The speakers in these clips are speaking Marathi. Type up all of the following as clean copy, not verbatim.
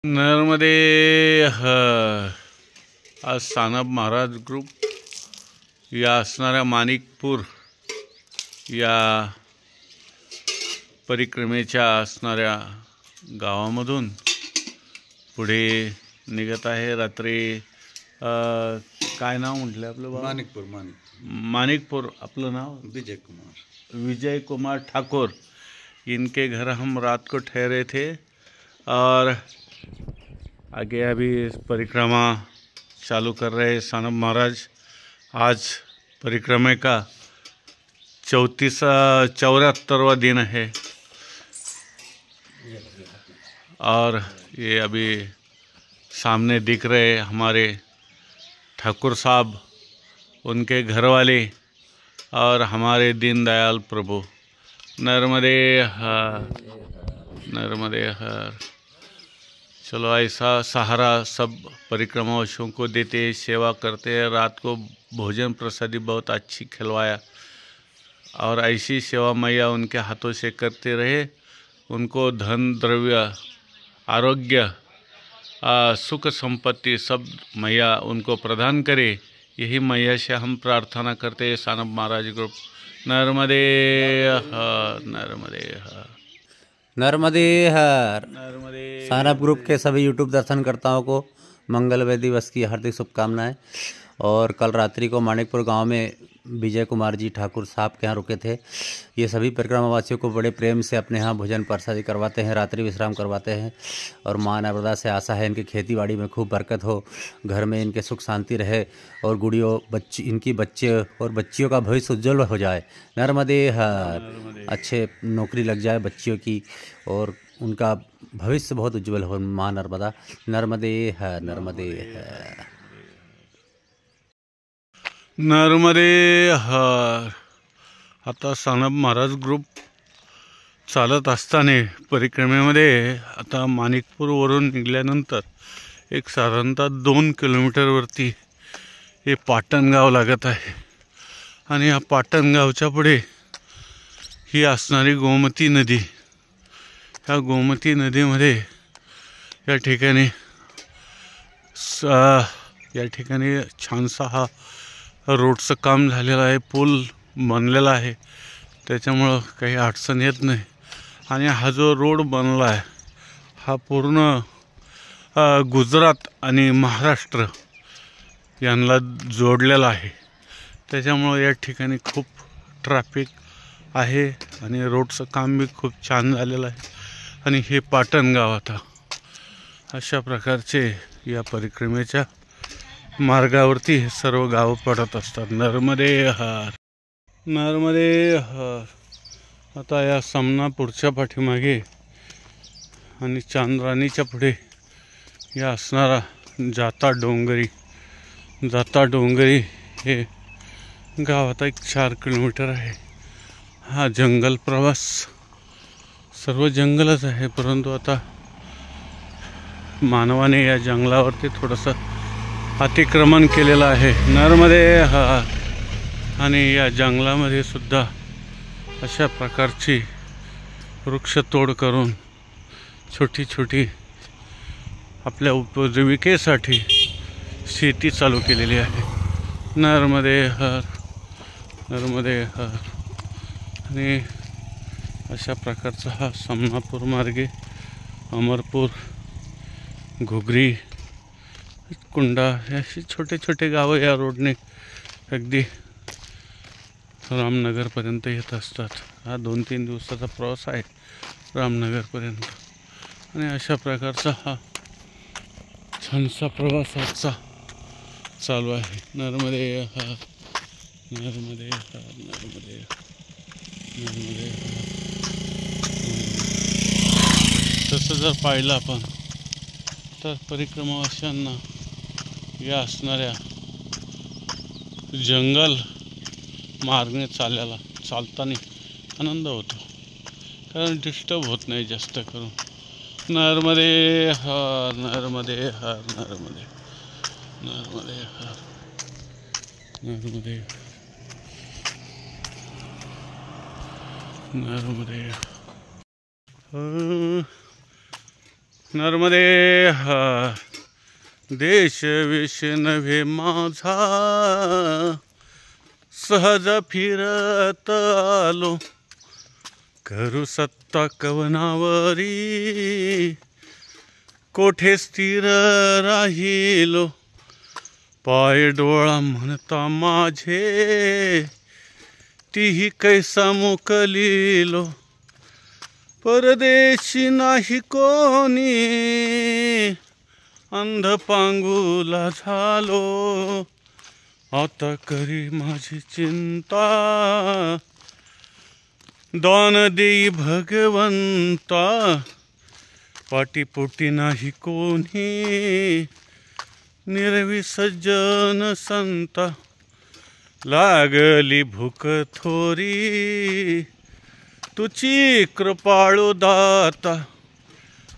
नर्मदे आज सानप महाराज ग्रुप या असणाऱ्या माणिकपूर या परिक्रमेच्या असणाऱ्या गावामधून पुढे निघत आहे। रात्री काय नाव म्हटलं आपलं? माणिकपूर। आपलं नाव? विजय कुमार ठाकुर। इनके घर हम रात को ठहरे थे और आगे अभी परिक्रमा चालू कर रहे सानप महाराज। आज परिक्रमा का 74वां दिन है और ये अभी सामने दिख रहे हमारे ठाकुर साहब, उनके घर वाले और हमारे दीनदयाल प्रभु। नर्मदे हर, नर्मदे हर। चलो ऐसा सहारा सब परिक्रमावासियों को देते, सेवा करते हैं। रात को भोजन प्रसादी बहुत अच्छी खिलवाया और ऐसी सेवा मैया उनके हाथों से करते रहे। उनको धन द्रव्य आरोग्य सुख संपत्ति सब मैया उनको प्रदान करे, यही मैया से हम प्रार्थना करते हैं। सानप महाराज ग्रुप। नर्मदे हर, नर्मदे हर, नर्मदे हर। नर्मदे। सानप ग्रुप के सभी यूट्यूब दर्शनकर्ताओं को मंगलमय दिवस की हार्दिक शुभकामनाएं। और कल रात्रि को माणिकपुर गांव में विजय कुमार जी ठाकुर साहब के यहाँ रुके थे। ये सभी परिक्रमावासियों को बड़े प्रेम से अपने यहाँ भोजन प्रसादी करवाते हैं, रात्रि विश्राम करवाते हैं। और माँ नर्मदा से आशा है इनकी खेती बाड़ी में खूब बरकत हो, घर में इनके सुख शांति रहे और गुड़ियों इनकी बच्चे और बच्चियों का भविष्य उज्जवल हो जाए। नर्मदे हर। अच्छे नौकरी लग जाए बच्चियों की और उनका भविष्य बहुत उज्जवल हो। माँ नर्मदा। नर्मदे हर, नर्मदे हर, नर्मदे हर। आता सानप महाराज ग्रुप चालत असताना परिक्रमेमध्ये आता माणिकपूरवरून निघाल्यानंतर एक साधारणतः 2 किलोमीटरवरती हे पाटण गाव लागत आहे आणि या पाटण गावच्या पुढे ही असणारी गोमती नदी। या गोमती नदीमध्ये या ठिकाणी छानसा हा रोडचं काम झालेलं आहे, पूल बनलेला आहे, त्याच्यामुळं काही अडचण येत नाही। आणि हा जो रोड बनला आहे हा पूर्ण गुजरात आणि महाराष्ट्र यांना जोडलेला आहे, त्याच्यामुळं या ठिकाणी खूप ट्रॅफिक आहे आणि रोडचं काम बी खूप छान झालेलं आहे। आणि हे पाटण गाव आता अशा प्रकारचे या परिक्रमेच्या मार्गावरती हे सर्व गाव पडत असतात। नर्मदे हर, नर्मदे हर। आता या समनापूरच्या पाठीमागे आणि चांद्राणीच्या पुढे या असणारा जाता डोंगरी हे गाव आता एक 4 किलोमीटर आहे। हा जंगल प्रवास, सर्व जंगलच आहे, परंतु आता मानवाने या जंगलावरती थोडंसं अतिक्रमण केलेलं आहे। नर्मदे हर। आणि या जंगलामध्ये सुद्धा अशा प्रकारची वृक्षतोड करून छोटी छोटी आपल्या उपजीविकेसाठी शेती चालू केलेली आहे। नर्मदे हर, नर्मदे हर। आणि अशा प्रकारचा हा समनापूर मार्गे अमरपूर, घुगरी, कुंडा अशी छोटे छोटे गावं या रोडने अगदी रामनगरपर्यंत येत असतात। हा 2-3 दिवसाचा प्रवास आहे रामनगरपर्यंत। आणि अशा प्रकारचा हा छानसा प्रवास आजचा चालू आहे। नर्मदे हर, नर्मदे हर, नर्मदे हर, नर्मदे हर। तसं जर पाहिलं आपण तर परिक्रमावासियांना या असणाऱ्या जंगल मार्गाने चालताना आनंद होतो, कारण डिस्टर्ब होत नाही जास्त करून। नर्मदे हर, नर्मदे हर, नर्मदे, नर्मदे हर, नर्मदे, नर्मदे हर। नर्मदे हर देश विष नव्हे माझा, सहज फिरत आलो करू सत्ता कवनावरी, कोठे स्थिर राहिलो पाय डोळा म्हणता माझे, तीही कैसा मोकलिलो परदेशी नाही कोणी, अंध पांगुला झालो आता करी माझी चिंता, दान देई भगवंता पाटीपोटी नाही कोणी, निर्विसज्जन संता लागली भूक थोरी, तुची कृपाळू दाता.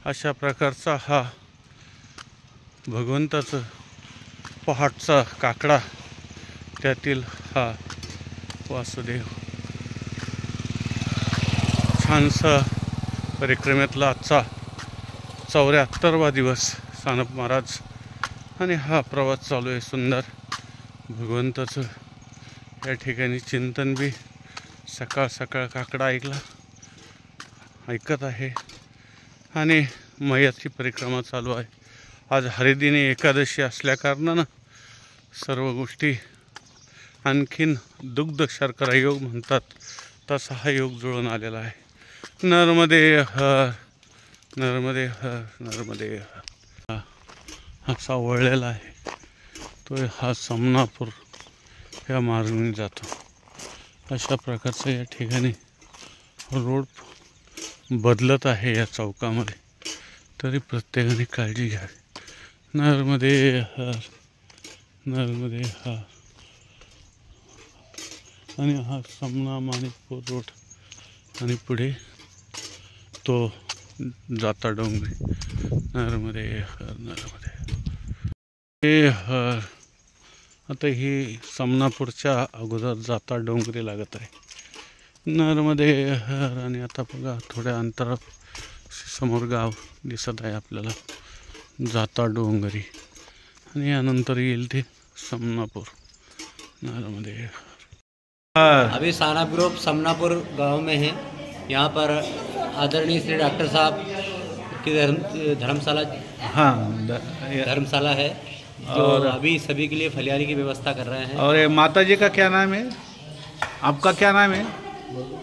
अशा प्रकारचा हा भगवंताचं पहाटचा काकडा, त्यातील हा वासुदेव. छानसा परिक्रमेतला आजचा 74वा दिवस सानप महाराज, आणि हा प्रवास चालू आहे सुंदर. भगवंताचं या ठिकाणी चिंतन बी सकाळ सकाळ काकडा ऐकत आहे, आणि मैयाची परिक्रमा चालू आहे. आज हरिदिनी एकादशी असल्या कारणानं सर्व गोष्टी आणखीन दुग्ध शर्करा योग म्हणतात तसा हा योग जुळून आलेला आहे. नर्मदे हर नर्मदे हर नर्मदे हर. हा सावळलेला आहे तो हा समनापूर या मार्गाने जातो. अशा प्रकारचं या ठिकाणी रोड बदलत आहे या चौकामध्ये, तरी प्रत्येकाने काळजी घ्यावी. नर्मदे हर नर्मदे हर. आणि हा समना माणिकपूर रोड, आणि पुढे तो जाता डोंगरी. नर्मदे हर नर्मदे हर. आता ही समनापूरच्या अगोदर जाता डोंगरी लागत आहे. नर्मदे हर. आणि आता बघा थोड्या अंतरात समोर गाव दिसत आहे आपल्याला, जाता डोंगरी, आणि यानंतर येईल ते समनापूर. नर्मदे हर. अभी सानप ग्रुप समनापुर गांव में है। यहाँ पर आदरणीय श्री डॉक्टर साहब की धर्मशाला है, जो और अभी सभी के लिए फलियारी की व्यवस्था कर रहे हैं। और ये माता जी का क्या नाम है? आपका क्या नाम है?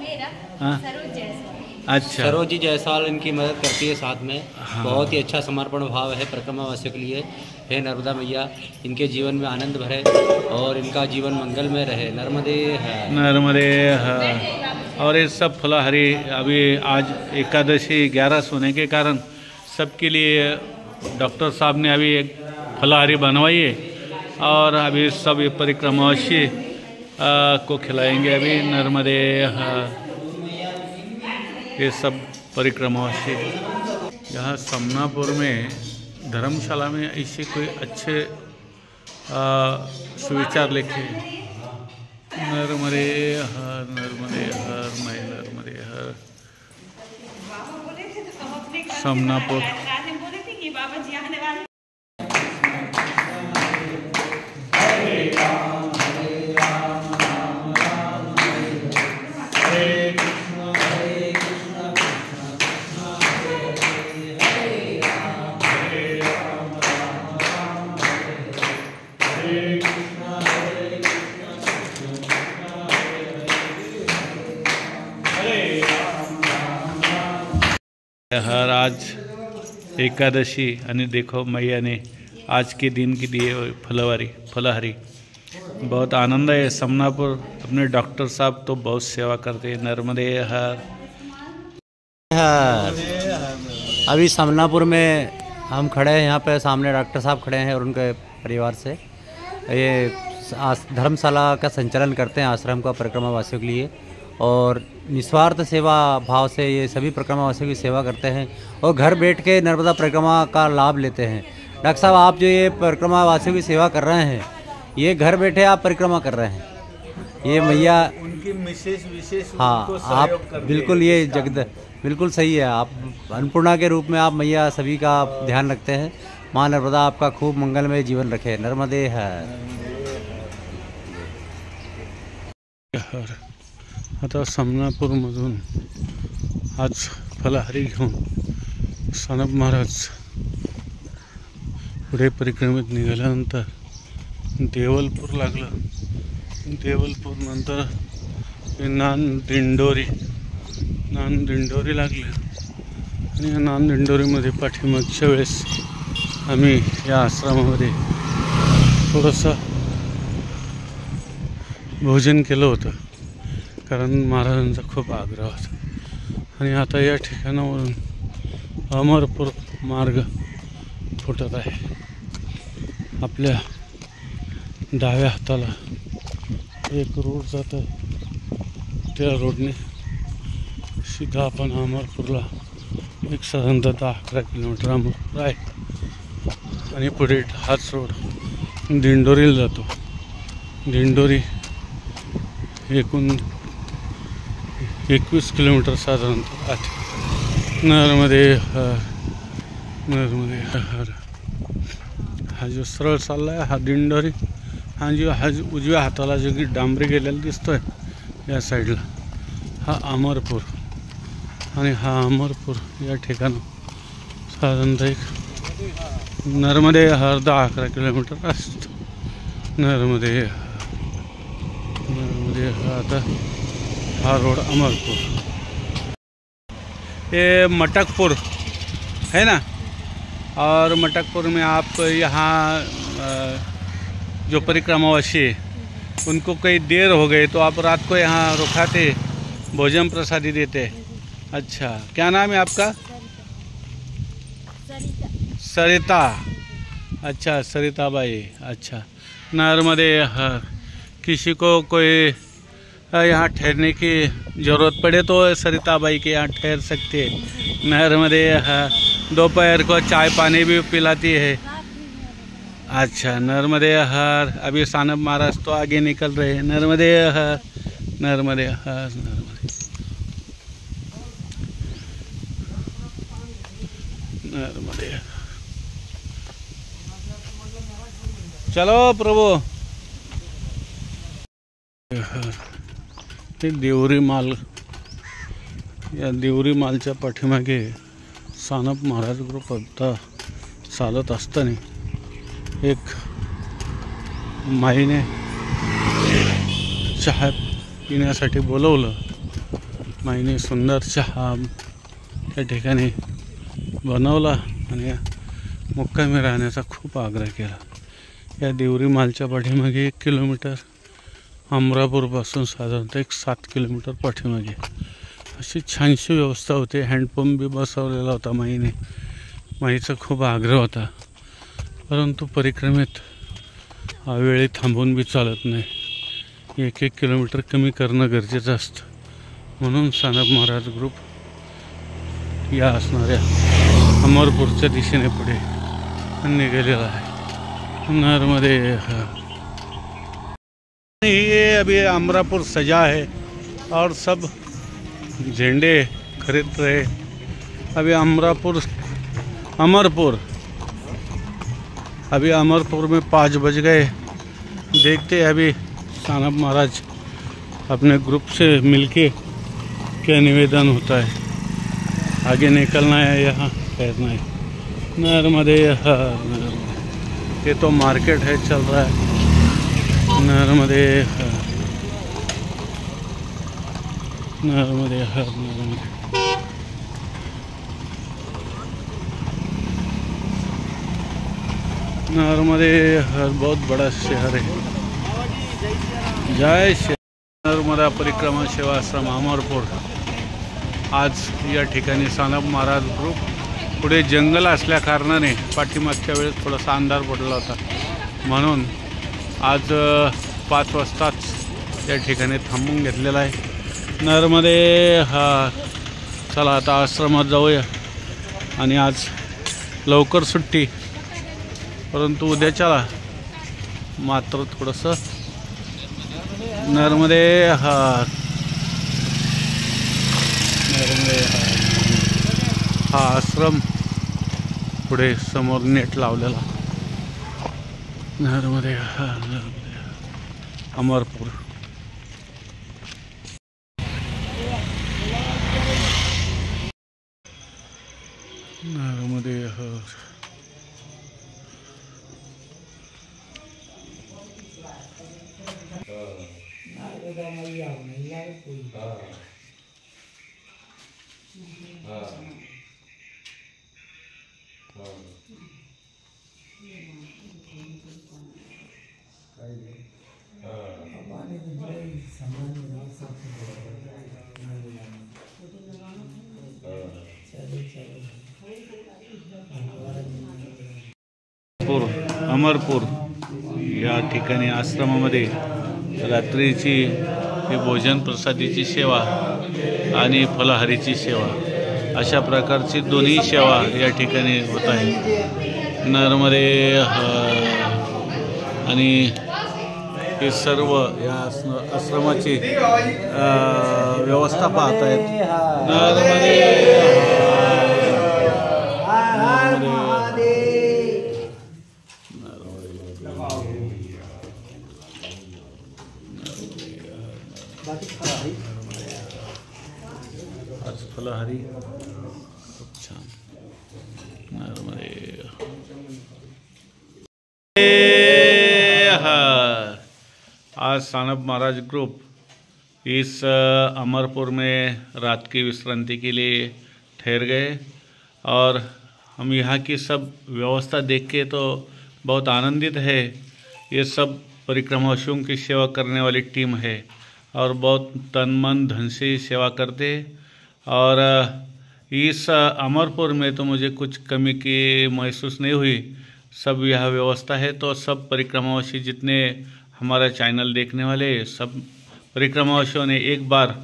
मेरा हाँ सरोज जायसवाल। अच्छा, सरोजी जायसवाल इनकी मदद करती है साथ में। हाँ। बहुत ही अच्छा समर्पण भाव है परिक्रमा वासियों के लिए। हे नर्मदा मैया इनके जीवन में आनंद भरे और इनका जीवन मंगल में रहे। नर्मदे हर। नर्मदे हर। और ये सब फलाहारी, अभी आज एकादशी 11 होने के कारण सबके लिए डॉक्टर साहब ने अभी एक फलाहारी बनवाई है, और अभी सब ये परिक्रमावासी को खिलाएंगे अभी। नर्मदे हर। ये सब परिक्रमावासी यहाँ समनापुर में धर्मशाला में ऐसे कोई अच्छे सुविचार लिखे, नर्मदे हर नर्मदे हर मैं नर्मदे हर। समनापुर हर आज एकादशी, आणि देखो मैया ने आज के दिन की दिए फलाहारी। बहुत आनंद है। समनापुर अपने डॉक्टर साहब तो बहुत सेवा करते हैं। नर्मदे हर। अभी समनापुर में हम खड़े हैं, यहाँ पे सामने डॉक्टर साहब खड़े हैं और उनके परिवार से ये धर्मशाला का संचालन करते हैं, आश्रम का परिक्रमा वासियों के लिए, और निस्वार्थ सेवा भाव से ये सभी परिक्रमा वासियों की सेवा करते हैं और घर बैठ के नर्मदा परिक्रमा का लाभ लेते हैं। डॉक्टर साहब, आप जो ये परिक्रमा वासियों की सेवा कर रहे हैं, ये घर बैठे आप परिक्रमा कर रहे हैं, ये मैया उनकी विशेष हाँ, आप बिल्कुल ये बिल्कुल सही है। आप अन्नपूर्णा के रूप में आप मैया सभी का ध्यान रखते हैं। माँ नर्मदा आपका खूब मंगलमय जीवन रखे। नर्मदे है। आता समनापूरमधून आज फलाहारी घेऊन सानप महाराज पुढे परिक्रमेत निघाल्यानंतर देवलपूर लागलं. देवलपूर नंतर नांदिंडोरी लागली आणि या नांदिंडोरीमध्ये पाठीमागच्या वेळेस आम्ही या आश्रमामध्ये थोडंसं भोजन केलं होतं, कारण महाराजांचा खूप आग्रह होता. आणि आता या ठिकाणावरून अमरपूर मार्ग फुटत आहे. आपल्या डाव्या हाताला एक रोड जात आहे, त्या रोडने सीधा आपण अमरपूरला एक साधारणतः 11 किलोमीटर अमरपूर आहे. आणि पुढे हाच रोड दिंडोरीला जातो. दिंडोरी एकूण 21 किलोमीटर साधारणतः आहे. नर्मदे हा जो सरळ चालला आहे हा दिंडोरी. हा उजव्या हाताला जो की डांबरी गेलेला दिसतोय या साईडला हा अमरपूर. आणि हा अमरपूर या ठिकाणी साधारणतः एक नर्मदे 11 किलोमीटर असतो. नर्मदे आता हा रोड अमरपुर, ये मटकपुर है ना. और मटकपुर में आप यहाँ जो परिक्रमावासी है उनको कई देर हो गई, तो आप रात को यहाँ रुकाते, भोजन प्रसादी देते. अच्छा, क्या नाम है आपका? सरिता. अच्छा, सरिता बाई. अच्छा, नर्मदे. किसी को कोई यहाँ ठहरने की ज़रूरत पड़े तो सरिता बाई के यहाँ ठहर सकते हैं. नर्मदे. दोपहर को चाय पानी भी पिलाती है. अच्छा, नर्मदे हर. अभी सानप महाराज तो आगे निकल रहे हैं. नर्मदे हर, नर्मदे हर, नर्मदे. चलो प्रभु. देवरी माल, या देवरी मालच्या पाठीमागे सानप महाराज ग्रुप आता चालत असताना एक माईने चहा पिण्यासाठी बोलवलं. माईने सुंदर चहा त्या ठिकाणी बनवला आणि मुक्कामी राहण्याचा खूप आग्रह केला. या देवरी मालच्या पाठीमागे 1 किलोमीटर, अमरापूरपासून साधारणतः 7 किलोमीटर पाठीमागे अशी छानशी व्यवस्था होती. हँडपंप बी बसवलेला होता माईने. माईचा खूप आग्रह होता, परंतु परिक्रमेत वेळी थांबून बी चालत नाही. 1-1 किलोमीटर कमी करणं गरजेचं असतं. म्हणून सानप महाराज ग्रुप या असणाऱ्या अमरपूरच्या दिशेने पुढे निघालेला आहे. नर्मदे. ये अभी अमरापुर सजा है और सब झंडे खरीद रहे. अभी अमरपुर अभी अमरपुर में 5 बज गए. देखते हैं अभी सानप महाराज अपने ग्रुप से मिलके क्या निवेदन होता है. आगे निकलना है, यहाँ ठहरना है. नर्मदे. ये तो मार्केट है, चल रहा है. नर्मदे. नर्मदे. नर्मदे बहुत बड़ा शहर है. जय श्री नर्मदा परिक्रमा सेवा आश्रम अमरपूर. आज या ठिकाणी सानप महाराज ग्रुप पुढे जंगल असल्या कारणाने पाठीमागच्या वेळेस थोडासा अंधार पडला होता, म्हणून आज 5 वाजताच या ठिकाणी थांबून घेतलेला आहे. नर्मदे. चला आता आश्रमात जाऊया. आणि आज लवकर सुट्टी, परंतु उद्याच्याला मात्र थोडंसं नर्मदे. नर्मदे. हा आश्रम पुढे समोर नेट लावलेला नरमध्ये अमरपूर. नरमध्ये अमरपूर या ठिकाणी आश्रमामध्ये रात्रीची ही भोजन प्रसादीची सेवा आणि फलाहारीची सेवा अशा प्रकारची दोन्ही सेवा या ठिकाणी होत आहे नरमध्ये. आणि हे सर्व या आश्रमाची व्यवस्था पाहत आहेत नरमध्ये. आज फलाहारी खूप छान नरमध्ये. आज सानप महाराज ग्रुप इस अमरपुर में रात की विश्रांति के लिए ठहर गए और हम यहाँ की सब व्यवस्था देख के तो बहुत आनंदित है. ये सब परिक्रमावासियों की सेवा करने वाली टीम है और बहुत तन मन धन से सेवा करते. और इस अमरपुर में तो मुझे कुछ कमी की महसूस नहीं हुई. सब यह व्यवस्था है तो सब परिक्रमावासी जितने हमारा चैनल देखने वाले सब परिक्रमावासियों ने एक बार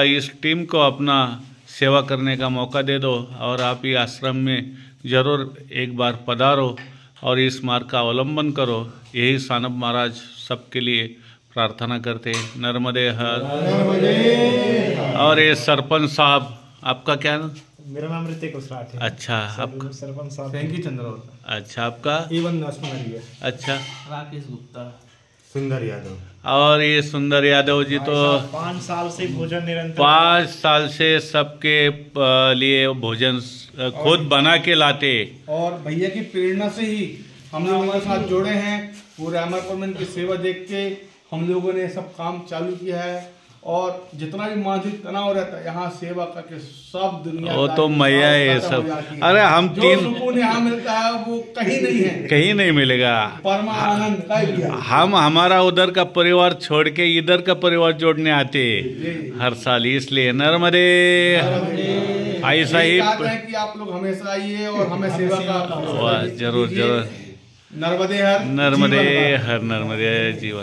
इस टीम को अपना सेवा करने का मौका दे दो और आप ये आश्रम में ज़रूर एक बार पधारो और इस मार्ग का अवलंबन करो. यही सानप महाराज सबके लिए प्रार्थना करते. नर्मदे हर. और ये सरपंच साहब आपका क्या नाम? मेरा नाम ऋतिक उसराट है. अच्छा, आपका? सरपंच साहब थैंक यू चंद्र. अच्छा, आपका? इवन है. अच्छा, राकेश गुप्ता. सुंदर यादव. और ये सुंदर यादव जी तो 5 साल से भोजन निरंतर 5 साल से सबके लिए भोजन खुद बना के लाते. और भैया की प्रेरणा से ही हम लोग हमारे साथ जुड़े हैं. पूरे अमरपुर में इनकी सेवा देख के हम लोगों ने सब काम चालू किया है. और जितना भी मानसिक तनाव रहता है यहाँ सेवा करके सब दुनिया वो तो मैया है सब. अरे हम जो 3 सुकून यहाँ मिलता है वो कहीं नहीं है, कहीं नहीं मिलेगा. परमानंद का ही है. हम हमारा उधर का परिवार छोड़ के इधर का परिवार जोड़ने आते हर साल. इसलिए नर्मदे ऐसा ही कि आप लोग हमेशा आइए और हमें सेवा का जरूर जरूर. नर्मदे हर नर्मदे हर. नर्मदे जीवन.